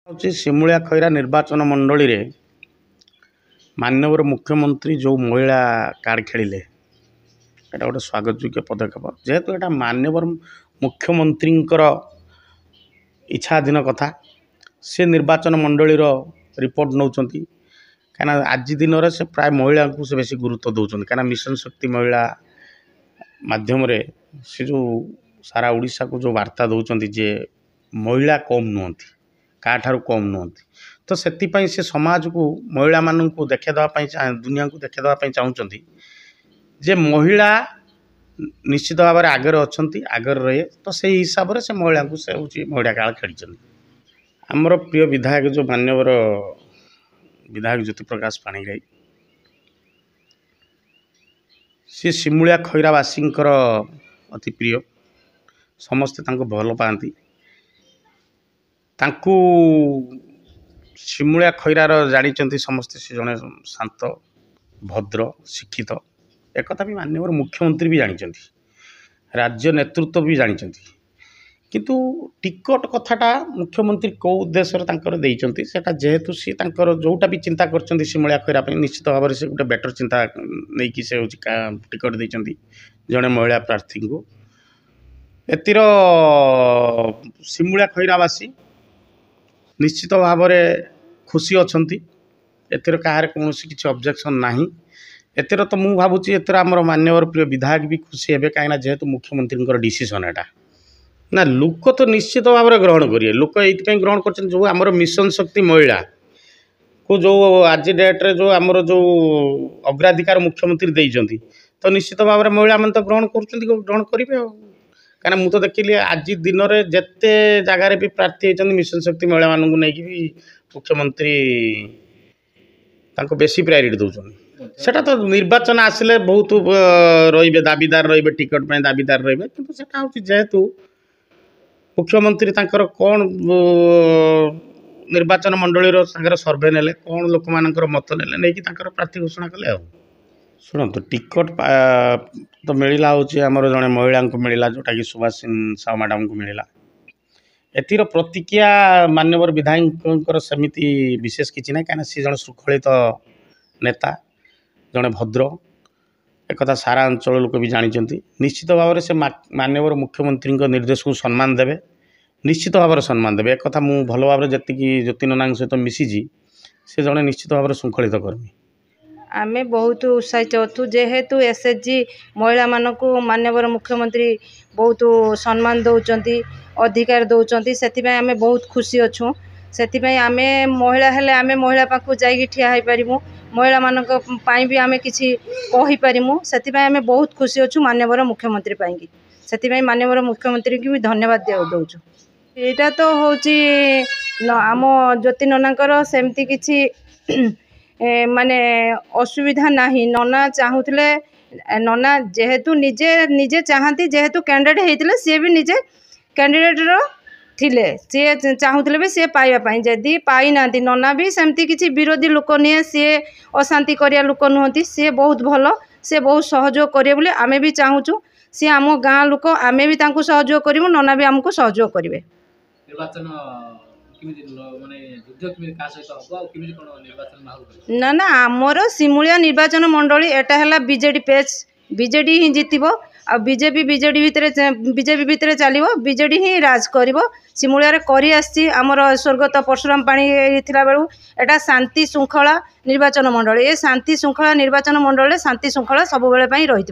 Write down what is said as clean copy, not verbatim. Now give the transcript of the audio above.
हूँ सिमुलिया खैरा निर्वाचन मंडली रे माननीय मुख्यमंत्री जो महिला कार्ड खेलिले एटा गोटे स्वागत योग्य पदक्षेप जेहेतु एटा माननीय मुख्यमंत्री इच्छाधीन कथा से निर्वाचन मंडली रिपोर्ट नौ कहीं आज दिन से प्राय महिला को से बेसी गुरुत्व दौरान कहीं मिशन शक्ति महिला माध्यम से जो सारा ओडिशा को जो वार्ता दौरान जे महिला कम नुहति काठारू कम नुहति तो से समाज को महिला मानू को देखेदेवाई दुनिया को देखेदेवाई चाहूँगी जे महिला निश्चित भाव में आगे अच्छा आगे रहे तो से हिसाब से महिला को से महिला काल खेली आमर प्रिय विधायक जो मान्यवर विधायक ज्योति प्रकाश पाणिग्राही सी सिमुलिया खैरावासी अति प्रिय समस्ते भल पाती तांकू सिमुलिया खैरार जानी समस्ते से जड़े शांत भद्र शिक्षित एक भी माननीय मुख्यमंत्री भी जानी राज्य नेतृत्व भी जानी किंतु टिकट कथाटा मुख्यमंत्री कौ उद्देश्य सेटा जेहेतु सी जोटा भी चिंता कर सिमुलिया खैरा निश्चित भाव से गोटे बेटर चिंता नहीं कि से टिकट देते जड़े महिला प्रार्थी को एतिर सिमुलिया खैरावासी निश्चित भाव में खुशी अच्छा एतिर कहार कौन किसी ऑब्जेक्शन नहीं एतिर तो मुझे भावुँ एतिर आमर मान्यवर प्रिय विधायक भी खुशी हे कहीं जेहेतु मुख्यमंत्री डिसीजन एटा ना लोक तो निश्चित भाव में ग्रहण करेंगे लोक ये ग्रहण कर जो आमर मिशन शक्ति महिला को जो आज डेट्रे जो आमर जो अग्राधिकार मुख्यमंत्री देइछंती तो निश्चित भाव में महिला मन तो ग्रहण ग्रहण करेंगे कहीं मुझे तो देखिए आज दिन में जिते जगार भी प्रार्थी होती मिशन शक्ति महिला मानू नहीं भी मुख्यमंत्री बेसी प्रायोरिटी दौरान सेटा तो निर्वाचन आसिले बहुत रे दाबीदार रे टिकट पे दाबीदार रे कि जेहेतु मुख्यमंत्री कौन निर्वाचन मंडली सर्वे ने कौन लोक मान मत ने नहीं प्रार्थी घोषणा कले शुणु टिकट तो मिलला हूँ आमर जड़े महिला को मिलला जोटा कि सुभाषिनी साहू मैडम को मिलला एतिर प्रतिक्रिया मान्यवर विधायक सेमिति विशेष किसी ना कहीं सी जन शृंखलित नेता जड़े भद्र एक सारा अंचल लोक भी जानी निश्चित भाव में से मान्यवर मुख्यमंत्री निर्देश को सम्मान देवे निश्चित भाव में सम्मान देवे एक मुझे भल भाव में जी ज्योति नना सहित मिसीजी से जड़े निश्चित भाव में शृंखलित कर्मी आमे बहुत उत्साहित अच्छु जेहेतु एसएचजी महिला मानक मान्यवर मुख्यमंत्री बहुत सम्मान दौरान अधिकार दौरान से आमे बहुत खुशी अच्छु से आमे महिला हेले आमे महिला पाखु जाइए ठिया हो पारिमु महिला मानक पाई भी आमे किछि कहि पारिमु से आमे बहुत खुशी अच्छु मान्यवर मुख्यमंत्री पाई से मान्यवर मुख्यमंत्री की भी धन्यवाद दौचु एटा तो होची आम ज्योति ननांकर सेमती किछि माने असुविधा नहीं नना चाहूले नना जेहेतु निजे निजे चाहती जेहेतु कैंडिडेट होते सी भी निजे कैंडिडेट थिले सी चाहूले भी सी पाइबापी जदि पाई ना नना भी सेमती किसी विरोधी लोक नहीं सी अशांति करिया लोक नुहति सी बहुत भल सी बहुत सहयोग करे बोली आमे भी चाहूँ सी आम गाँ लोक आमे भी तांको सहयोग करूँ नना भी आमको सहयोग करेंगे ना ना आमर सिमुलिया निर्वाचन मंडली एटा है बीजेडी पेज बीजेडी ही जीतब आ बीजेपी बीजेपी भितर चलो बीजेडी ही राज कर सिमुलिया करी आसी आमर स्वर्गत परशुराम पाणी थिला बेलू एटा शांति श्रृंखला निर्वाचन मंडली ए शांति श्रृंखला निर्वाचन मंडली शांति श्रृंखला सब बेले रही।